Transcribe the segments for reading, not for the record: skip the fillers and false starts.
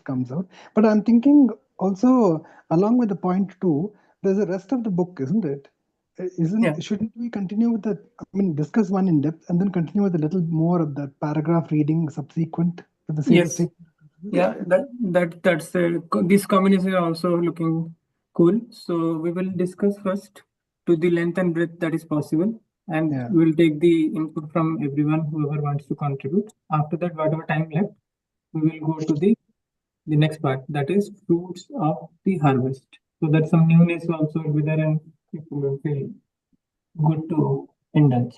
comes out. But I'm thinking also, along with the point two, there's a rest of the book, isn't it? Yeah, Shouldn't we continue with that? I mean, discuss one in depth and then continue with a little more of that paragraph reading subsequent for the sake of yes, taking. yeah. This combination is also looking cool. So we will discuss first to the length and breadth that is possible, and Yeah. we'll take the input from everyone whoever wants to contribute. After that, whatever time left, we will go to the next part, that is fruits of the harvest. So that some newness also will be there, and people will feel good to indulge.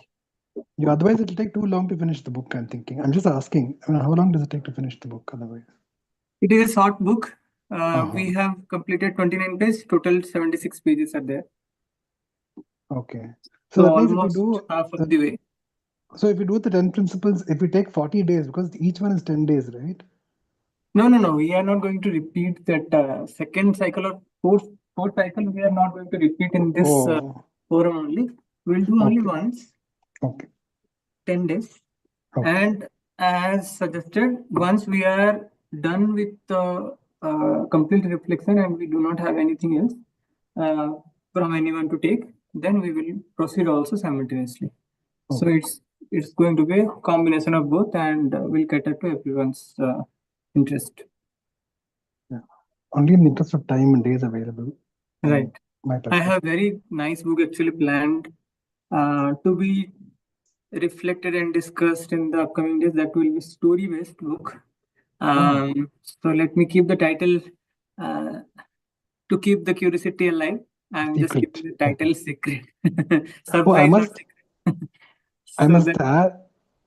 Yeah, otherwise it'll take too long to finish the book, I'm thinking. I'm just asking, I mean, how long does it take to finish the book otherwise? It is a short book. Uh-huh. We have completed 29 pages, total 76 pages are there. Okay. So So that means if we almost do, half of the way. so if we do the 10 principles, if we take 40 days, because each one is 10 days, right? No. We are not going to repeat that second cycle or fourth cycle. We are not going to repeat in this Oh, forum only. We'll do only okay. once, Okay. 10 days. Okay. And as suggested, once we are done with the complete reflection and we do not have anything else from anyone to take, then we will proceed also simultaneously. So Okay. it's going to be a combination of both, and will cater to everyone's interest. Yeah. Only in the interest of time and days available. Right. My I perspective. have very nice book actually planned to be reflected and discussed in the upcoming days. That will be story-based book. So let me keep the title uh, to keep the curiosity alive. I'm just Secret. keeping the title secret, Oh, surprise or secret. I So must that add,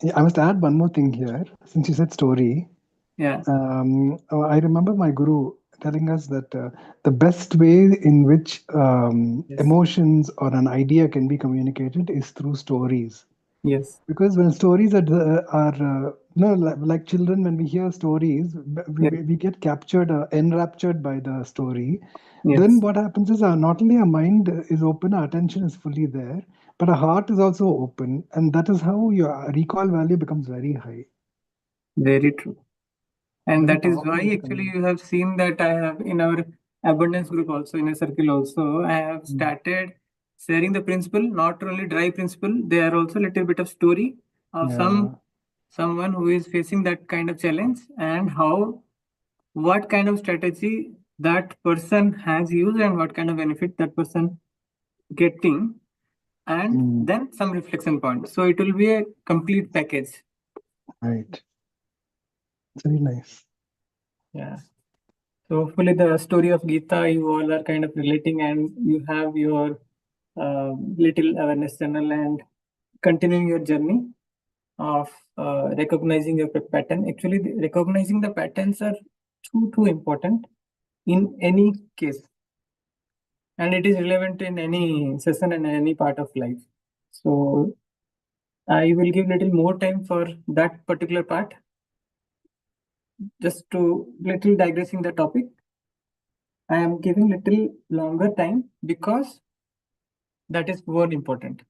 yeah, I must add one more thing here. Since you said story, yeah, I remember my guru telling us that the best way in which yes, emotions or an idea can be communicated is through stories. yes, Because when stories like children, when we hear stories, yes, we get captured, enraptured by the story. Then yes. what happens is not only our mind is open, our attention is fully there, but our heart is also open, and that is how your recall value becomes very high. Very true. And Very that is powerful why way to actually communicate. you have seen that I have in our abundance group also, in a circle also, I have Mm. started sharing the principle, not only dry principle, there are also a little bit of story of Yeah. someone who is facing that kind of challenge, and how what kind of strategy that person has used and what kind of benefit that person getting, and Mm. then some reflection point. So it will be a complete package. Right. It's very nice. Yeah. So hopefully the story of Gita you all are kind of relating, and you have your little awareness channel and continuing your journey of recognizing your pattern. Actually, recognizing the patterns are too important in any case, and it is relevant in any session and any part of life. So I will give little more time for that particular part, just to little digressing the topic. I am giving little longer time because that is more important.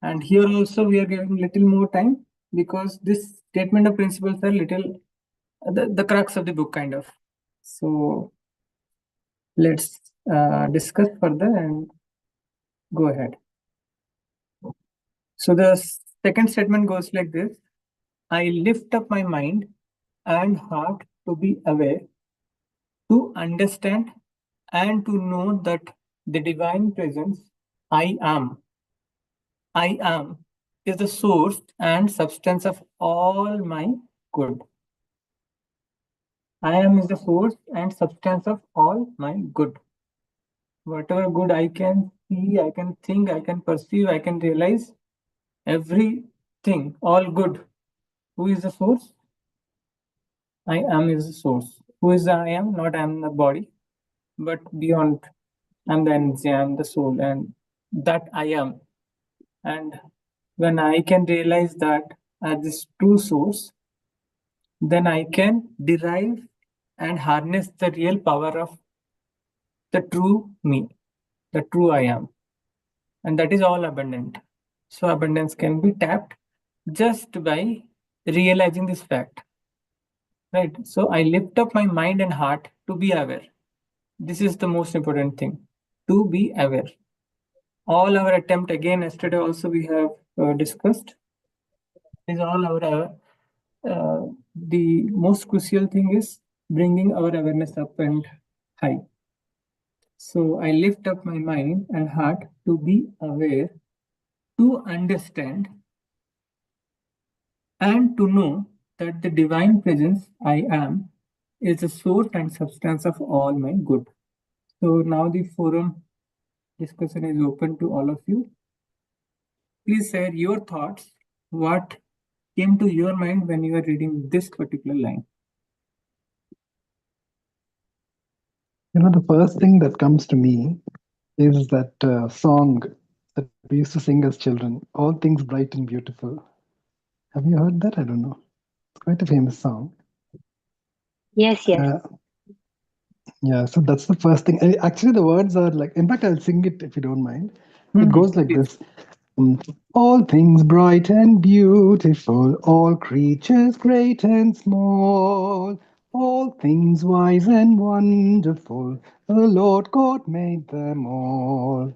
And here also we are giving little more time because this statement of principles are little the crux of the book kind of. So let's discuss further and go ahead. So the second statement goes like this: I lift up my mind and heart to be aware, to understand, and to know that the divine presence I am is the source and substance of all my good. I am is the source and substance of all my good. Whatever good I can see, I can think, I can perceive, I can realize, everything, all good. Who is the source? I am is the source. Who is the I am? Not I am the body, but beyond. I'm the energy, I'm the soul, and that I am. And when I can realize that as this true source, then I can derive and harness the real power of the true me, the true I am. And that is all abundant. So, abundance can be tapped just by realizing this fact. right? So I lift up my mind and heart to be aware. This is the most important thing, to be aware. All our attempt, again, yesterday also we have discussed, is all our the most crucial thing is bringing our awareness up and high. So I lift up my mind and heart to be aware, to understand, and to know that the divine presence I am is the source and substance of all my good. So now the forum discussion is open to all of you. Please share your thoughts. What came to your mind when you are reading this particular line? The first thing that comes to me is that song that we used to sing as children, All Things Bright and Beautiful. Have you heard that? I don't know. It's quite a famous song. Yes, yes. Yeah, so that's the first thing. Actually, the words are like, in fact, I'll sing it if you don't mind. It Mhm. goes like Please. this. All things bright and beautiful, all creatures great and small, all things wise and wonderful, the Lord God made them all.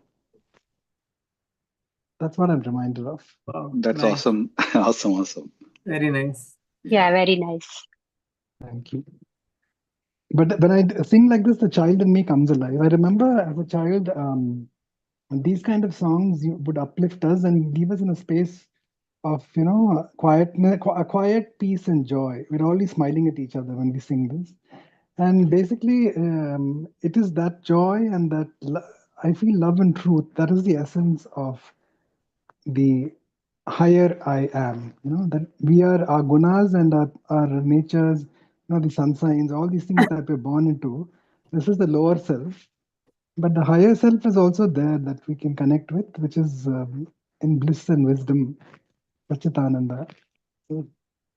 That's what I'm reminded of. Wow, That's nice. awesome. Awesome. Very nice. Yeah, very nice. Thank you. But when I sing like this, the child in me comes alive. I remember as a child, these kind of songs would uplift us and leave us in a space of a quiet peace and joy. We're always smiling at each other when we sing this, and basically it is that joy and that I feel love and truth, that is the essence of the higher I am. That we are our gunas and our natures, the sun signs, all these things that we're born into. This is the lower self, but the higher self is also there that we can connect with, which is in bliss and wisdom, Sachitananda. So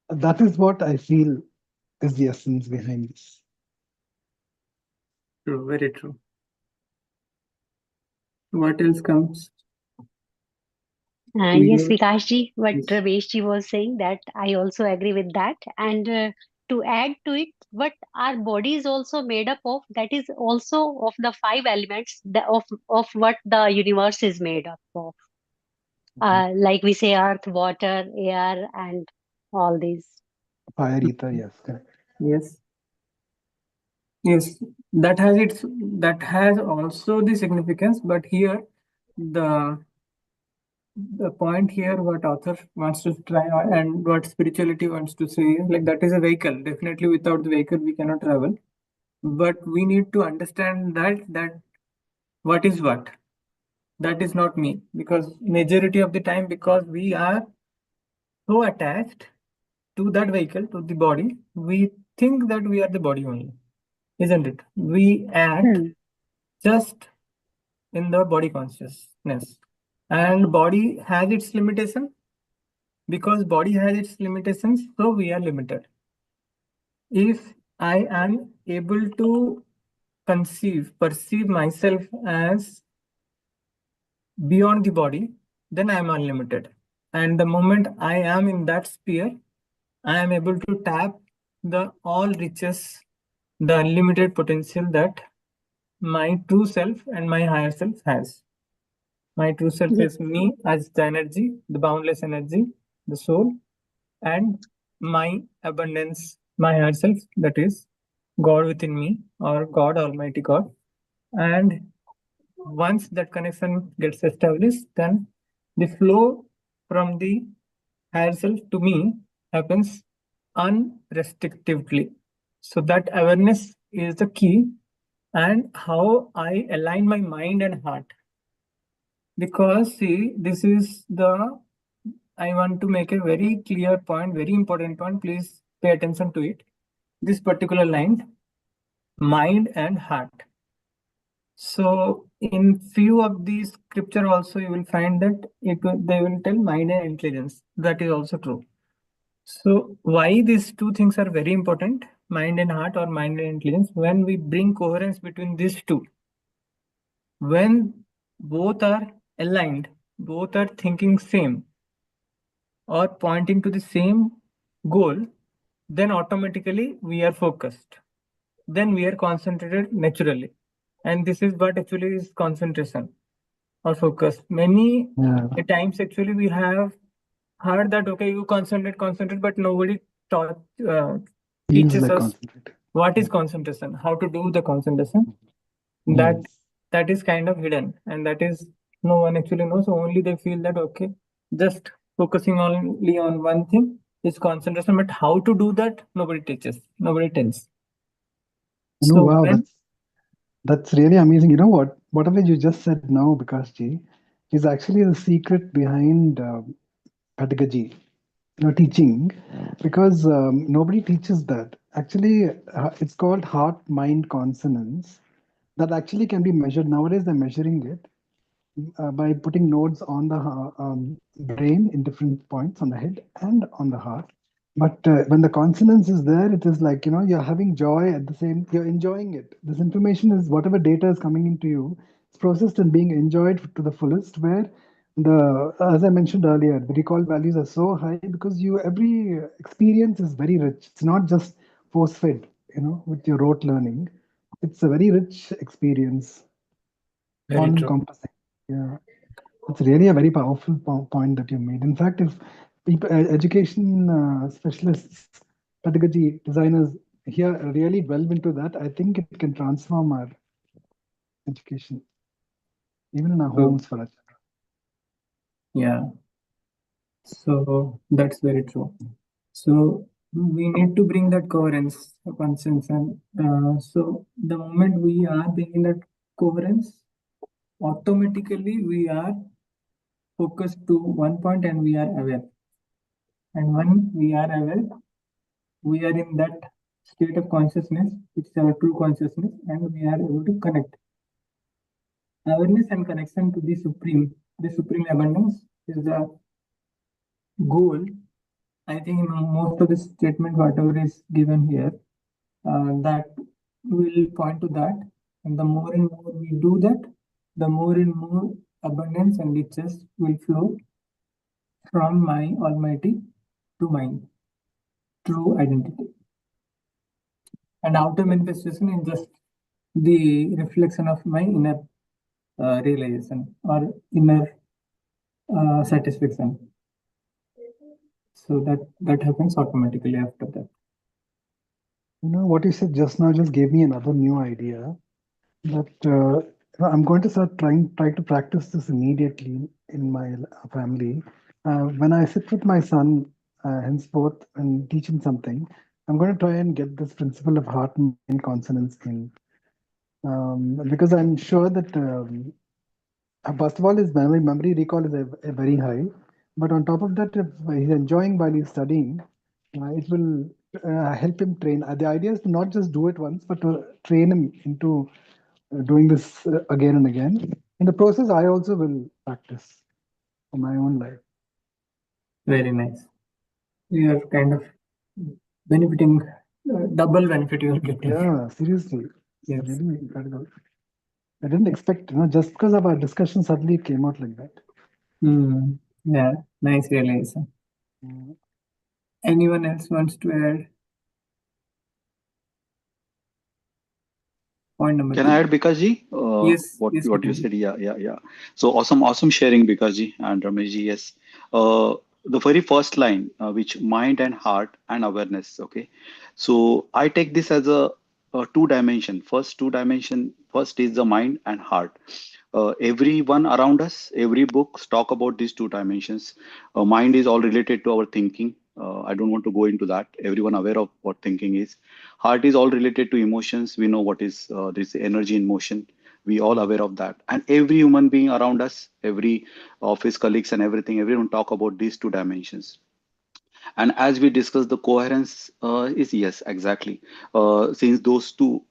that is what I feel is the essence behind this. True, very true. What else comes to Yes, your? Vikashji, what Yes. Raveshji was saying, that I also agree with that. And to add to it, what our body is also made up of, that is also of the five elements of what the universe is made up of. Like we say, earth, water, air, and all these. Fire ether, yes, correct. Yes. Yes, that has also the significance, but here the the point here what author wants to try and what spirituality wants to say, like that is a vehicle. Definitely without the vehicle we cannot travel. But we need to understand that what is what. That is not me, because majority of the time, because we are so attached to that vehicle, to the body, we think that we are the body only, isn't it? We act Hmm. just in the body consciousness, and body has its limitation. Because body has its limitations, so we are limited. If I am able to perceive myself as beyond the body, then I am unlimited. And the moment I am in that sphere, I am able to tap the all riches, the unlimited potential that my true self and my higher self has. My true self Ye- is me as the energy, the boundless energy, the soul, and my abundance, my higher self, that is God within me, or God, Almighty God. And once that connection gets established, then the flow from the higher self to me happens unrestrictively. So that awareness is the key, and how I align my mind and heart. Because see, this is the I want to make a very clear point, very important point. Please pay attention to it. This particular line, mind and heart. So in few of these scripture also you will find that they will tell mind and intelligence. That is also true. So why these two things are very important, mind and heart or mind and intelligence, when we bring coherence between these two, when both are aligned, both are thinking same or pointing to the same goal, then automatically we are focused. Then we are concentrated naturally. And this is what actually is concentration or focus. Many times actually we have heard that, okay, you concentrate, but nobody taught, Feels teaches like us concentrating. what is concentration, how to do the concentration. That is kind of hidden, and that is no one actually knows. Only they feel that, okay, just focusing only on one thing is concentration, but how to do that nobody teaches, nobody tells. No, So wow, when that's really amazing. You know what? Whatever you just said now, Bikashji, is actually the secret behind pedagogy, teaching, because nobody teaches that. Actually, it's called heart-mind consonance. That actually can be measured. Nowadays, they're measuring it by putting nodes on the brain in different points on the head and on the heart. But when the consonance is there, it is like, you're having joy at the same, you're enjoying it. This information is whatever data is coming into you, it's processed and being enjoyed to the fullest, where as I mentioned earlier, the recall values are so high because every experience is very rich. It's not just force-fed, with your rote learning. It's a very rich experience, very true. all-encompassing. Yeah. It's really a very powerful point that you made. In fact, if people, education specialists, pedagogy designers here really delve into that, I think it can transform our education, even in our True. homes for our children. Yeah. So that's very true. So we need to bring that coherence, conscience, and so the moment we are bringing that coherence, automatically we are focused to one point and we are aware. And when we are aware, we are in that state of consciousness, which is our true consciousness, and we are able to connect. Awareness and connection to the supreme abundance is the goal. I think most of the statement, whatever is given here, that will point to that. And the more and more we do that, the more and more abundance and riches will flow from my Almighty to mine true identity. And outer manifestation is just the reflection of my inner realization or inner satisfaction. So that happens automatically after that. What you said just now just gave me another new idea that I'm going to start try to practice this immediately in my family. When I sit with my son, henceforth, and teach him something, I'm going to try and get this principle of heart mind consonance in, because I'm sure that first of all, his memory recall is a very high, but on top of that, if he's enjoying while he's studying, it will help him train. The idea is to not just do it once, but to train him into doing this again and again. In the process, I also will practice for my own life. Very nice. We are kind of benefiting, double benefit you are getting. Yeah, seriously. Yes. Really incredible. I didn't expect, just because of our discussion, suddenly it came out like that. Yeah, nice realization. Anyone else wants to add? Point number Can two. I add, Bikaji? Yes, What yes, you Bikaji. said? Yeah. So awesome sharing, Bikaji and Rameshji. Yes. The very first line, which mind and heart and awareness. Okay. So I take this as a two dimension. First is the mind and heart. Everyone around us, every books talk about these two dimensions. Mind is all related to our thinking. I don't want to go into that. Everyone aware of what thinking is. Heart is all related to emotions. We know what is this energy in motion. We all aware of that. And every human being around us, every office colleagues and everything, everyone talk about these two dimensions. And as we discussed, the coherence is yes, exactly. Since those two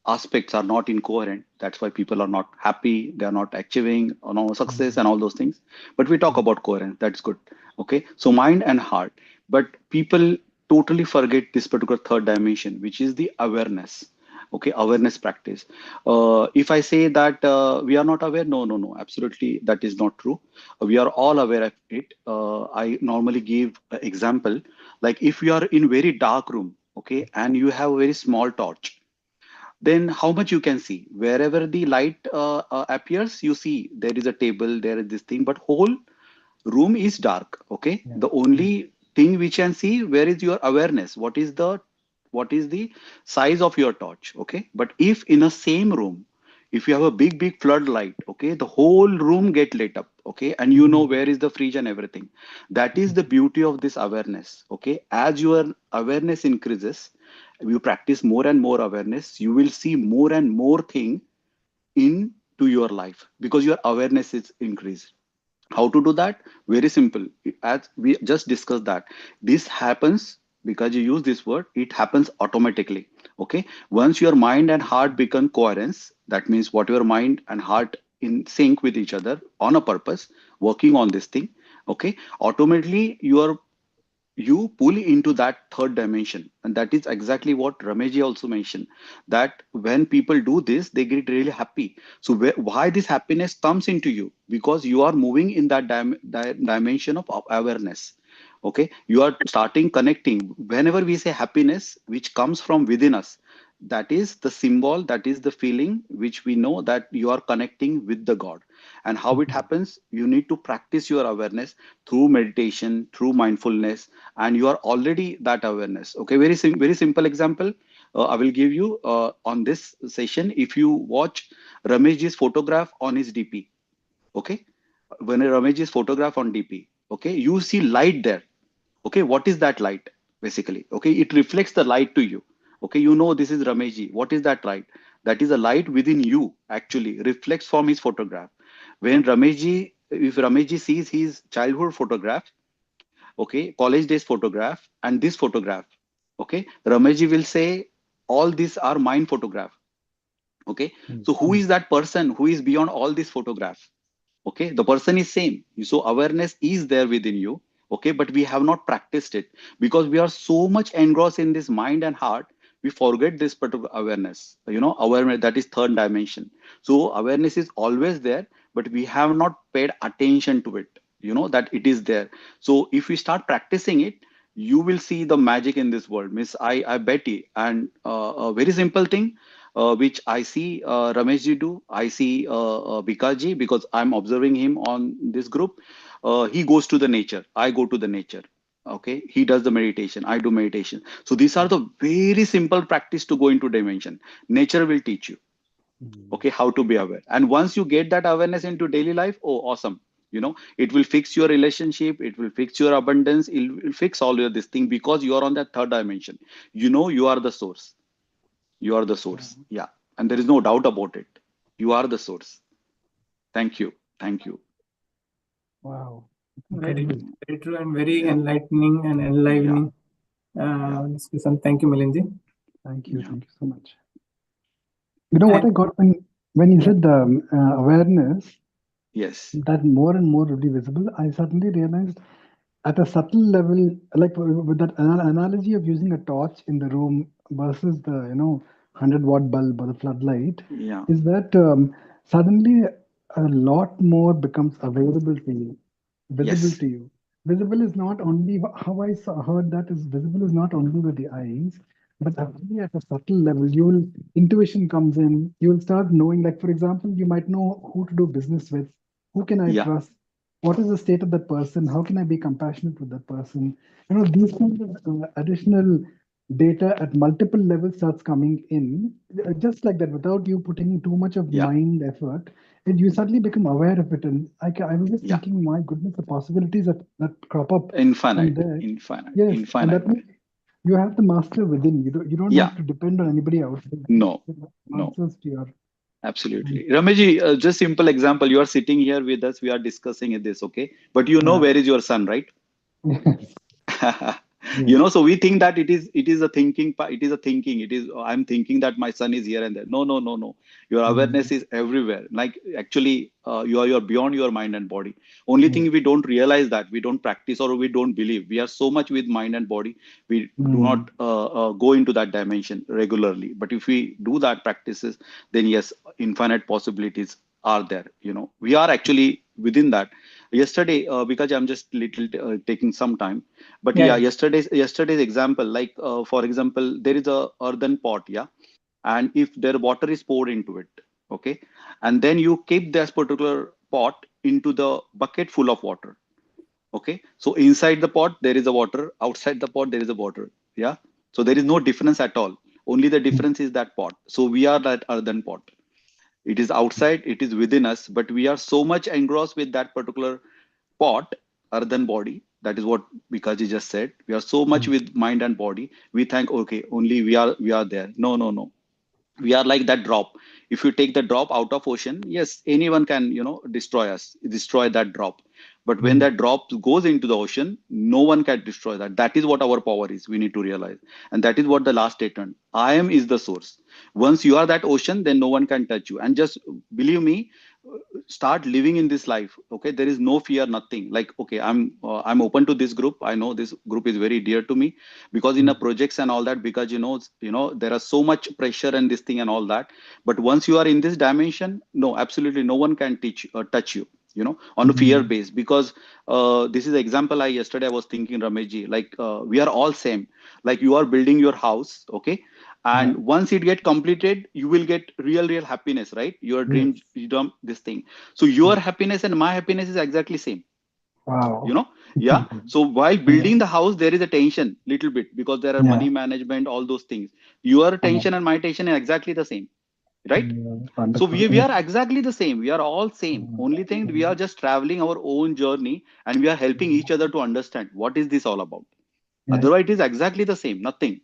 aspects are not incoherent, that's why people are not happy, they are not achieving no success and all those things. But we talk about coherence, that's good. Okay, so mind and heart. But people totally forget this particular third dimension, which is the awareness. Okay, awareness practice. If I say that we are not aware, no, absolutely, that is not true. We are all aware of it. I normally give an example Like if you are in very dark room, okay, and you have a very small torch, then how much you can see? Wherever the light appears, you see there is a table, there is this thing, but whole room is dark. Okay, Yeah. the only thing we can see, where is your awareness, what is the size of your torch. Okay, but if in a same room, if you have a big floodlight, okay, the whole room get lit up. Okay, and you know where is the fridge and everything. That is the beauty of this awareness. Okay, as your awareness increases, you practice more and more awareness, you will see more and more thing into your life because your awareness is increased. How to do that? Very simple. As we just discussed that this happens because you use this word, it happens automatically. Okay. Once your mind and heart become coherence, that means what your mind and heart in sync with each other on a purpose, working on this thing. Okay. Automatically you pull into that third dimension, and that is exactly what Ramesh also mentioned, that when people do this they get really happy. So why this happiness comes into you? Because you are moving in that dimension of awareness. Okay, you are starting connecting. Whenever we say happiness which comes from within us, that is the symbol, that is the feeling which we know that you are connecting with the God. And how it happens? You need to practice your awareness through meditation, through mindfulness, and you are already that awareness. Okay, very simple example I will give you on this session. If you watch Rameshji's photograph on his DP, okay, when Rameshji's photograph on DP, okay, you see light there. Okay, what is that light? Basically, okay, it reflects the light to you. Okay, you know this is Rameshji. What is that light? That is a light within you, actually reflects from his photograph. When Rameshji, if Rameshji sees his childhood photograph, okay, college days photograph and this photograph, okay, Rameshji will say all these are mine photograph. Okay, so who is that person who is beyond all these photographs? Okay, the person is same. So awareness is there within you. Okay, but we have not practiced it because we are so much engrossed in this mind and heart, we forget this particular awareness. Awareness, that is third dimension. So awareness is always there, but we have not paid attention to it, that it is there. So if we start practicing it, you will see the magic in this world. Miss, I bet you. And a very simple thing which I see Rameshji do. I see Bikaji, because I'm observing him on this group. He goes to the nature. I go to the nature. Okay, he does the meditation. I do meditation. So these are the very simple practice to go into dimension. Nature will teach you. Okay, how to be aware. And once you get that awareness into daily life, oh, awesome. It will fix your relationship. It will fix your abundance. It will fix all your this thing because you are on that third dimension. You are the source. You are the source. Yeah. And there is no doubt about it. You are the source. Thank you. Thank you. Wow. Very, Incredible. very true and very Yeah. enlightening and enlivening discussion. Thank you, Milinji. Thank you. Yeah. Thank you so much. You know what I And got when you yeah, said awareness, Yes. that more and more will be visible, I suddenly realized at a subtle level, like with that analogy of using a torch in the room versus the 100-watt bulb or the floodlight, Yeah. is that suddenly a lot more becomes available to you, visible Yes. to you. Visible is not only how I heard that is visible is not only with the eyes, but actually at a subtle level. You will intuition comes in. You will start knowing, like for example, you might know who to do business with, who can I Yeah. trust, what is the state of that person, how can I be compassionate with that person. These kinds of additional data at multiple levels starts coming in just like that without you putting too much of Yeah. mind effort, and you suddenly become aware of it. And I was just Yeah. thinking, my goodness, the possibilities that crop up from Infinite. there. Infinite. Yes, and that Infinite. means you have the master within you. You don't Yeah. have to depend on anybody else. No. It No. answers to your Absolutely. Rameji, just simple example. You are sitting here with us. We are discussing this. Okay. But yeah. where is your son, right? Yes, yes. So we think that it is a thinking it is a thinking, I'm thinking that my son is here and there. No, no, no, no. Your Mm, awareness is everywhere. Like actually you're beyond your mind and body. Only yes. thing we don't realize, that we don't practice or we don't believe we are so much with mind and body, we do Mm, not go into that dimension regularly. But if we do that practices, then yes, infinite possibilities are there. We are actually within that. yesterday, because I'm just little taking some time, but Yeah, yeah, yeah. yesterday's example, like for example, there is a earthen pot, yeah, and if their water is poured into it, okay, and then you keep this particular pot into the bucket full of water, okay, so inside the pot there is a water, outside the pot there is a water, yeah, so there is no difference at all, only the difference is that pot. So we are that earthen pot, it is outside, it is within us, but we are so much engrossed with that particular pot, earthen body. That is what Bikaji just said. We are so much with mind and body. We think, okay, only we are there. No, no, no. We are like that drop. If you take the drop out of ocean, yes, anyone can, destroy us, destroy that drop. But when that drop goes into the ocean, no one can destroy that. That is what our power is. We need to realize. And that is what the last statement. I am is the source. Once you are that ocean, then no one can touch you. And just believe me, start living in this life, okay, there is no fear, nothing, like, okay, I'm open to this group, I know this group is very dear to me, because in the projects and all that, because there are so much pressure and this thing and all that, but once you are in this dimension, no, absolutely no one can teach touch you, on a fear base, because this is the example yesterday I was thinking, Rameshji, like we are all same, like you are building your house, okay, and once it get completed, you will get real happiness, right, your dream, this thing. So your happiness and my happiness is exactly same, Wow. yeah. So while building the house, there is a tension little bit, because there are Yeah. money management, all those things. Your tension and my tension are exactly the same, right? So Wonderful. we are exactly the same, we are all same, only thing we are just traveling our own journey, and we are helping each other to understand what is this all about. Yeah. Otherwise, it is exactly the same. Nothing,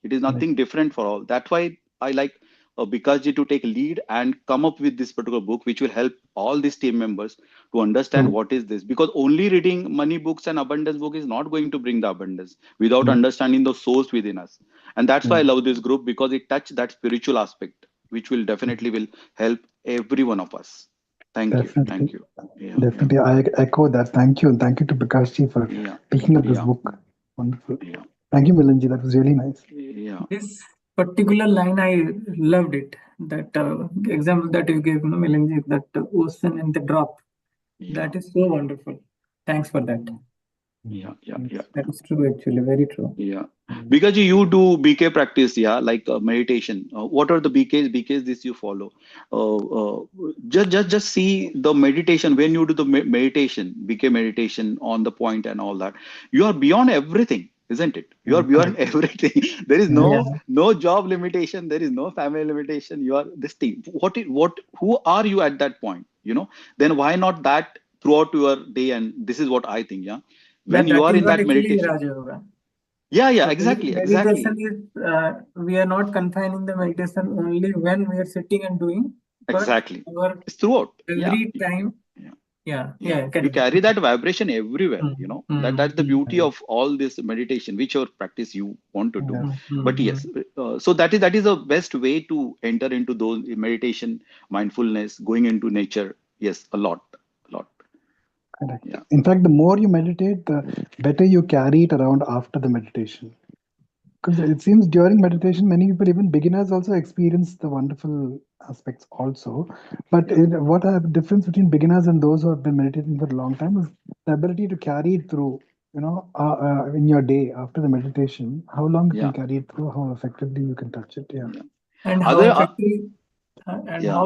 it is nothing different for all. That's why I like Bikaji to take lead and come up with this particular book, which will help all these team members to understand what is this. Because only reading money books and abundance book is not going to bring the abundance without understanding the source within us. And that's why I love this group, because it touches that spiritual aspect, which will definitely will help every one of us. Thank you. Definitely. Thank you. Yeah. Definitely. I echo that. Thank you. And thank you to Bikashji for Yeah. picking up this Yeah. book. Wonderful. Yeah. Thank you, Milanji. That was really nice. Yeah. This particular line, I loved it. That example that you gave, Milanji, that ocean and the drop. Yeah. That is so wonderful. Thanks for that. Yeah. That is true, actually, very true. Yeah. Because you do BK practice, yeah, like meditation. What are the BKs this you follow? Just see the meditation. When you do the meditation, BK meditation on the point and all that, you are beyond everything, isn't it? You are beyond everything. There is no job limitation. There is no family limitation. You are this thing. Who are you at that point? Then why not that throughout your day? And this is what I think, yeah. When you That are is in what that actually meditation. Raja Yoga. Yeah, So exactly. meditation is, we are not confining the meditation only when we are sitting and doing, but Exactly. our It's throughout. every time. Yeah. You Correct. carry that vibration everywhere, that's the beauty of all this meditation, whichever practice you want to do. But yes, so that is the best way to enter into those meditation, mindfulness, going into nature. Yes, a lot. Correct. Yeah. In fact, the more you meditate, the better you carry it around after the meditation. Because it seems during meditation, many people, even beginners, also experience the wonderful aspects also. But what a difference between beginners and those who have been meditating for a long time is the ability to carry it through, in your day after the meditation, how long you can carry it through, how effectively you can touch it. Yeah. And how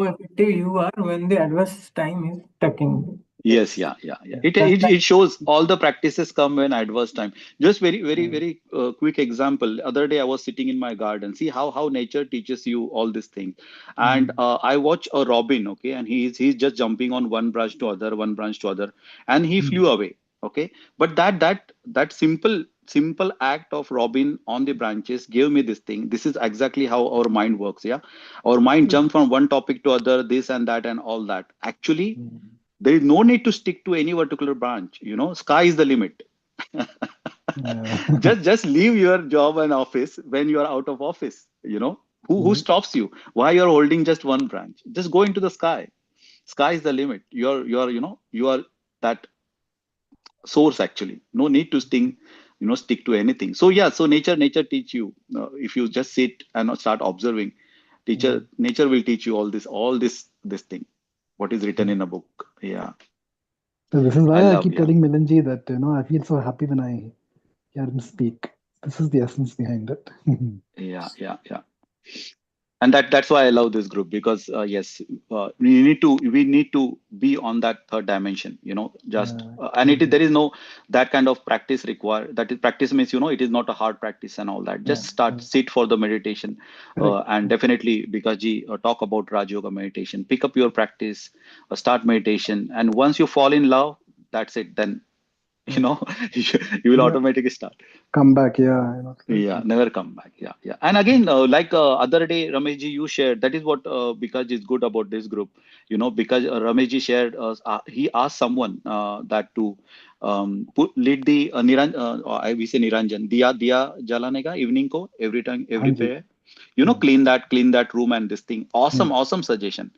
effective you are when the adverse time is touching. Yes, yeah. It shows all the practices come when adverse time. Just very quick example. Other day I was sitting in my garden. See how nature teaches you all these things. And I watch a robin, okay, and he's just jumping on one branch to other, and he flew away. Okay, but that simple act of robin on the branches gave me this thing. This is exactly how our mind works. Yeah, our mind jumps from one topic to other, this and that and all that. Actually, there is no need to stick to any particular branch. Sky is the limit. just leave your job and office when you are out of office. Who stops you? Why you're holding just one branch? Just go into the sky. Sky is the limit. You are that source actually. No need to stick to anything. So yeah, so nature teach you. If you just sit and start observing, nature will teach you all this thing, what is written in a book. Yeah. So this is I why I love, keep yeah. telling Milanji that, I feel so happy when I hear him speak. This is the essence behind it. Yeah, yeah, yeah. And that's why I love this group, because yes, we need to be on that third dimension, just Yeah, and there absolutely. is no that kind of practice required. That is, practice means, it is not a hard practice and all that. Yeah, Just start, sit for the meditation, correct. and definitely, because talk about Raj Yoga meditation. Pick up your practice, start meditation, and once you fall in love, that's it. Then Yeah, you know you will yeah. automatically start. Come back. Yeah, Yeah, absolutely. never come back. Yeah, yeah. And again, like other day, Rameshji, you shared, that is what because is good about this group, because Rameshji shared, he asked someone that to lead the we say Niranjan, Diya Jalanega, evening ko, every time, every Hanji. prayer, Yeah. clean that room and this thing. Hmm. Awesome, awesome suggestion.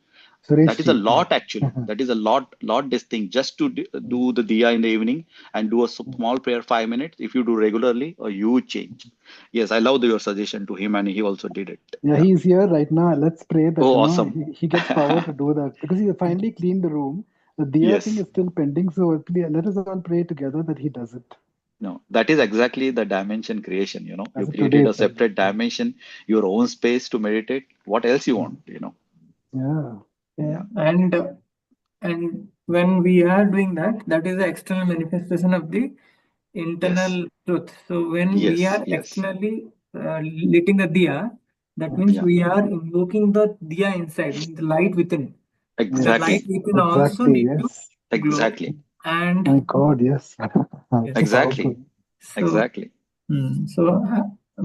Suresh That is a ji. Yeah. lot actually. That is a lot this thing, just to do the diya in the evening and do a Hmm. small prayer 5 minutes. If you do regularly, a huge change. Yes, I love your suggestion to him, and he also did it. Yeah, Yeah. he's here right now. Let's pray that Oh, awesome. he gets power to do that because he finally cleaned the room. The Diya thing Yes. is still pending, so let us all pray together that he does it No, that is exactly the dimension creation. You as of today created a itself. separate dimension, your own space to meditate. What else you Hmm. want? Yeah, Yeah, Yeah. and when we are doing that, that is the external manifestation of the Yes. internal truth. So when we Yes. are Yes. externally lighting the diya, that yeah, means Yeah. we are invoking the diya inside, the light within. The light yes, Exactly. within also exactly. need to Yes, glow. Exactly. my And God, yes, yes, so Exactly. powerful. so Exactly.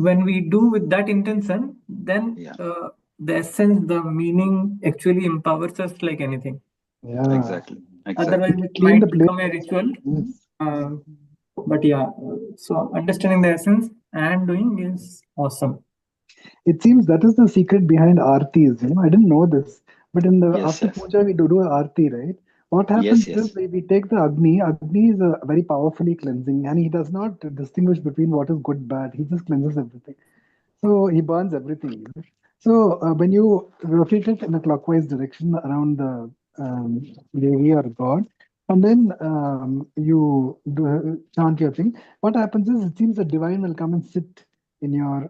when we do with that intention, then Yeah. the essence, the meaning actually empowers us like anything. Yeah, Exactly. Otherwise, Exactly. it it cleaned the might place. become a ritual. Yes. Uh, but yeah, so understanding the essence and doing is awesome. It seems that is the secret behind aartis. I didn't know this, but in the Yes. after Yes. puja we do aarti, right? What happens Yes. is Yes. we take the Agni. Agni is very powerfully cleansing, and he does not distinguish between what is good, bad. He just cleanses everything. So he burns everything. So when you rotate it in a clockwise direction around the devi or god, and then chant your thing, what happens is it seems the divine will come and sit in your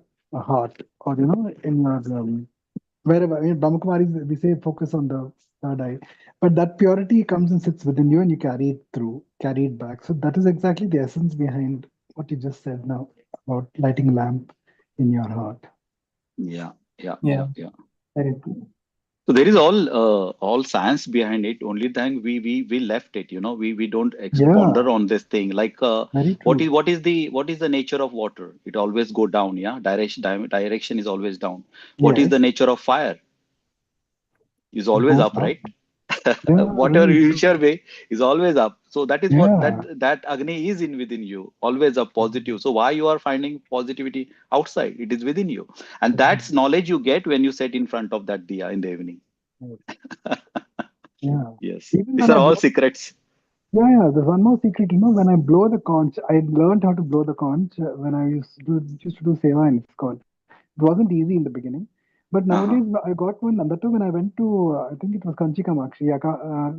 heart, or in your wherever. Brahmakumaris, we say focus on the third eye, but that purity comes and sits within you, and you carry it through, carry it back. So that is exactly the essence behind what you just said now about lighting a lamp in your heart. Yeah. Yeah. Yeah, Yeah. Yeah. very true. So there is all science behind it. Only thing we left it. We don't ponder Yeah, on this thing. Like very what true. is the nature of water? It always go down. Yeah. Direction is always down. What is the Yes, nature of fire? Is it always goes up, up. right? Yeah, Whatever very true. whichever way is always up. So that is what that Yeah. that Agni is in within you, always a positive. So why you are finding positivity outside? It is within you, and that's knowledge you get when you sit in front of that diya in the evening. Yeah. Yes, Even these when are I all blow, secrets. yeah, there's one more secret. When I blow the conch, I learned how to blow the conch when I used to do seva in ISKCON. It wasn't easy in the beginning, but Uh-huh. nowadays I got one. And that too, when I went to, I think it was Kanchi Kamakshi, yeah,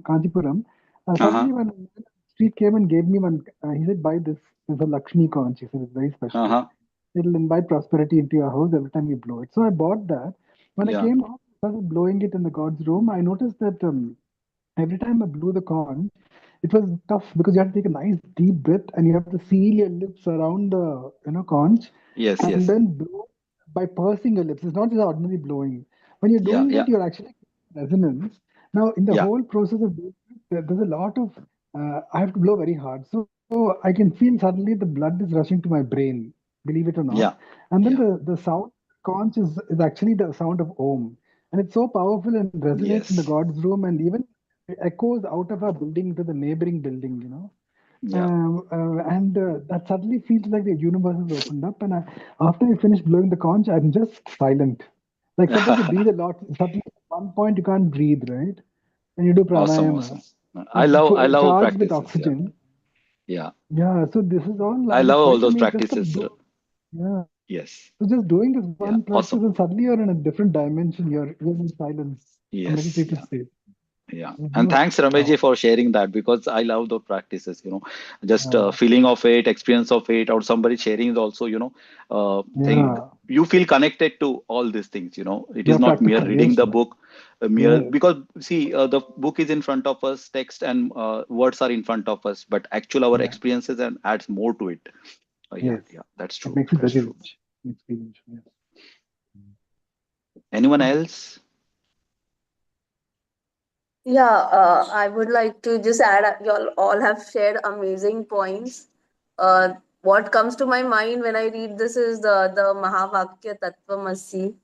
Kanchipuram. Uh-huh. Suddenly, when street came and gave me one, he said, "Buy this. It's a Lakshmi conch." He said, "It's very special. Uh-huh. It'll invite prosperity into your house every time you blow it." So I bought that. When I Yeah. came home, started blowing it in the God's room. I noticed that every time I blew the conch, it was tough because you have to take a nice deep breath and you have to seal your lips around the conch Yes. and Yes. then blow by pursing your lips. It's not just ordinary blowing. When you're Yeah. doing Yeah. that, you're actually resonance. Now, in the Yeah. whole process of doing it, there's a lot of I have to blow very hard. So I can feel suddenly the blood is rushing to my brain, believe it or not. Yeah. And then Yeah. the sound conch is actually the sound of Om. And it's so powerful and resonates in the Yes. God's room and even echoes out of our building to the neighboring building. Yeah. And that suddenly feels like the universe has opened up. And after I finish blowing the conch, I'm just silent. Like suppose you breathe a lot, suddenly at one point you can't breathe, right? And you do Awesome. pranayama, Awesome. I love charged with practices. Yeah. oxygen. Yeah. Yeah, so this is all I I'm love all trying to those make just from practices. yeah. Yes. So just doing this Yeah. one practice Awesome. and suddenly you're in a different dimension. You're in silence, a Yes. meditative Yeah. state. Yeah. You And do. thanks, Rameshji, for sharing that, because I love those practices, just Yeah. feeling of it, experience of it, or somebody sharing is also, thing. Yeah. You feel connected to all these things. It is Yeah, not mere practical. reading Yes, the sir. book, mere, Yes. because see, the book is in front of us, text and words are in front of us, but actual our Yeah. experiences and adds more to it. Yeah, Yes. yeah, that's It true. makes it That's very true. rich. Experience. Yes. Anyone else? Yeah, I would like to just add, you all have shared amazing points. What comes to my mind when I read this is the Mahavakya Tattvamasi.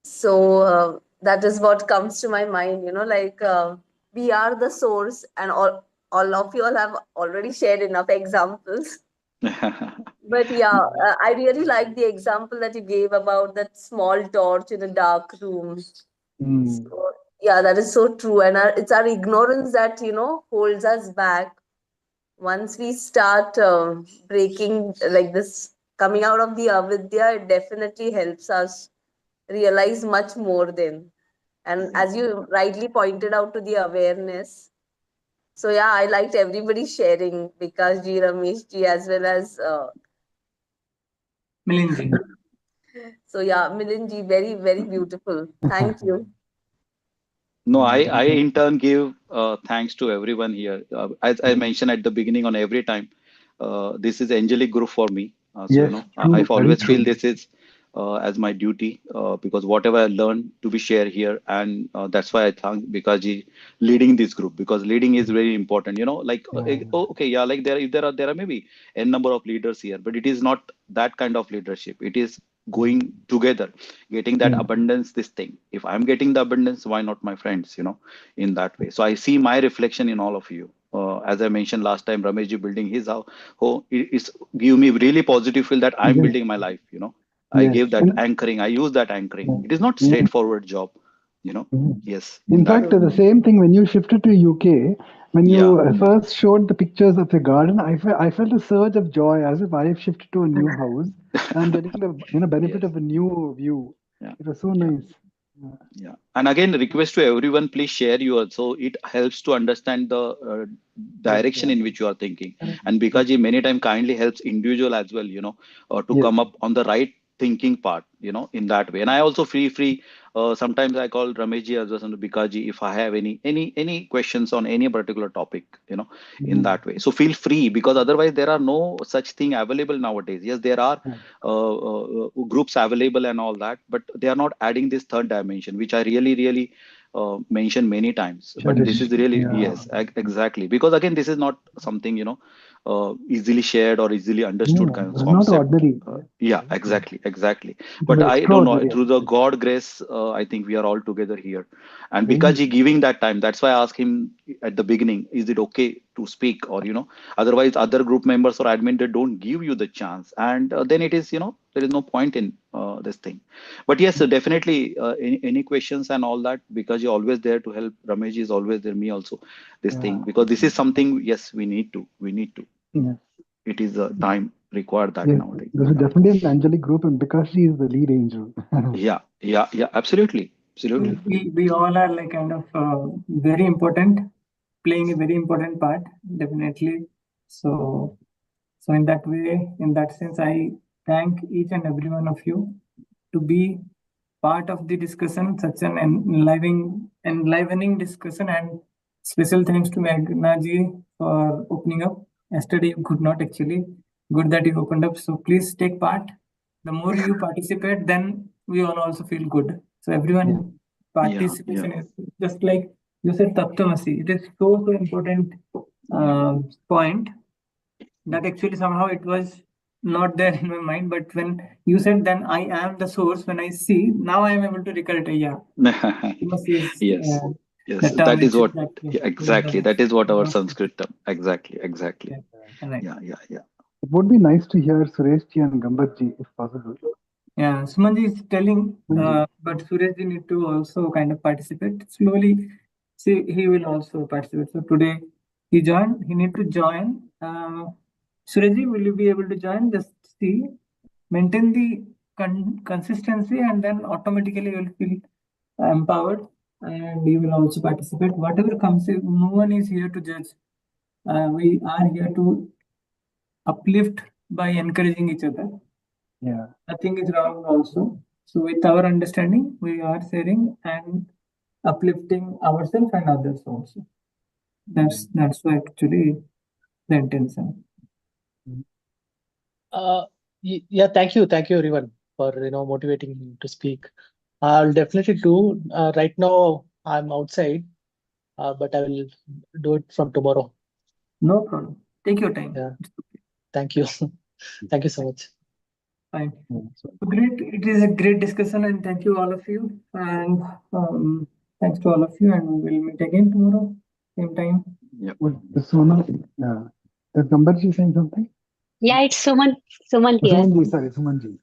So that is what comes to my mind, we are the source, and all of you all have already shared enough examples. But yeah, I really like the example that you gave about that small torch in a dark room. Mm. So, yeah, that is so true. And it's our ignorance that, holds us back. Once we start breaking like this, coming out of the avidya, it definitely helps us realize much more then. And as you rightly pointed out to the awareness. So yeah, I liked everybody sharing, Vikas ji, Ramesh ji, as well as Milinji. so yeah, Milind ji, very, very beautiful. Thank you. No, I in turn give thanks to everyone here. As I mentioned at the beginning, on every time, this is angelic group for me. Yes, I true. Very always feel true. this is as my duty, because whatever I learned to be shared here, and that's why I thank Bikaji leading this group, because leading is very important. Like Yeah. okay, yeah, like there are maybe n number of leaders here, but it is not that kind of leadership. It is going together, getting that Mm. abundance, this thing. If I'm getting the abundance, why not my friends, in that way? So I see my reflection in all of you. As I mentioned last time, Rameshji building his house, it's give me really positive feel that I'm Yes. building my life. I Yes. gave that anchoring. I use that anchoring. It is not Mm. straightforward job. Mm. Yes, in In that fact, way. the same thing when you shifted to UK, when Yeah. you first showed the pictures of the garden, I felt a surge of joy as if I have shifted to a new house and I'm getting the benefit Yes. of a new view. Yeah. It was so Yeah. nice. Yeah. Yeah. And again, request to everyone, please share your, so it helps to understand the Yes, direction yeah. in which you are thinking. Correct. And Yes. because he many time kindly helps individual as well, to Yes. come up on the right thinking part, in that way. And I also free. Sometimes I call Rameshji as well and Bikaji if I have any questions on any particular topic, in Mm. that way. So feel free, because otherwise there are no such thing available nowadays. Yes, there are Yeah. groups available and all that, but they are not adding this third dimension, which I really mentioned many times. But this Cherish. is really, Yeah. yes, exactly, because again, this is not something easily shared or easily understood Yeah. kind of It's not concept. ordinary. Yeah, Right? Yeah. exactly. It's But I don't know, extraordinary, through the actually. God grace, I think we are all together here. And because Mm. he giving that time, that's why I asked him at the beginning, is it okay to speak? Or, otherwise other group members or admin, they don't give you the chance. And then it is, there is no point in this thing. But yes, definitely, any questions and all that, because you're always there to help. Ramesh is always there, me also, this Yeah. thing, because this is something, yes, we need to. Yes. It is a time required that Yes. nowadays. This is Yeah. definitely an angelic group, and because she is the lead angel. Yeah, absolutely. Yes. Absolutely. We all are like kind of very important, playing a very important part, definitely. So in that way, in that sense, I thank each and every one of you to be part of the discussion, such an enlivening discussion, and special thanks to Meghna ji for opening up. Yesterday you could not actually. Good that you opened up. So please take part. The more you participate, then we all also feel good. So everyone Yeah. participation is just like you said, Tattvamasi. It is so important point that actually somehow it was not there in my mind, but when you said then I am the source, when I see, now I am able to recollect, yeah, Tattvamasi is Yes. the Yes. term That is actually what, that yeah, goes exactly. there. That is what our Yeah, Sanskrit term. Exactly. right. Yeah. It would be nice to hear Suresh ji and Gambat ji if possible. Yeah, Sumanji is telling, Sumanji. but Suresh ji need to also kind of participate. Slowly, see, he will also participate. So today he joined, he need to join. Suresh ji, will you be able to join? Just see, maintain the consistency and then automatically you will feel empowered. and you will also participate. Whatever comes, no one is here to judge. We are here to uplift by encouraging each other. Yeah. Nothing is wrong also. So with our understanding, we are sharing and uplifting ourselves and others also. That's actually the intention. Yeah, thank you everyone for motivating me to speak. I'll definitely do. Right now I'm outside, but I will do it from tomorrow. No problem. Take your time. Yeah. Thank you. Thank you so much. Fine. Yeah, so Great. It is a great discussion, and thank you all of you. And thanks to all of you, and we will meet again tomorrow, same time. what, Sonal, is Gambarji saying something? Yeah, it's Suman here. Sumanji, sorry, Sumanji.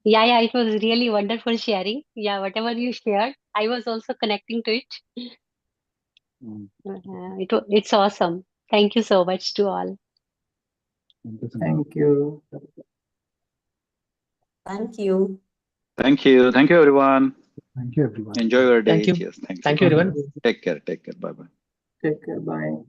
Yeah, it was really wonderful sharing. Yeah, whatever you shared, I was also connecting to it. It's awesome. Thank you so much to all. Thank you so much. Thank you. Thank you. Thank you. Thank you, everyone. Thank you, everyone. Enjoy your day. Thank you. Cheers. Thank Thank you, everyone. Take care. Take care. Bye bye. Take care. Bye.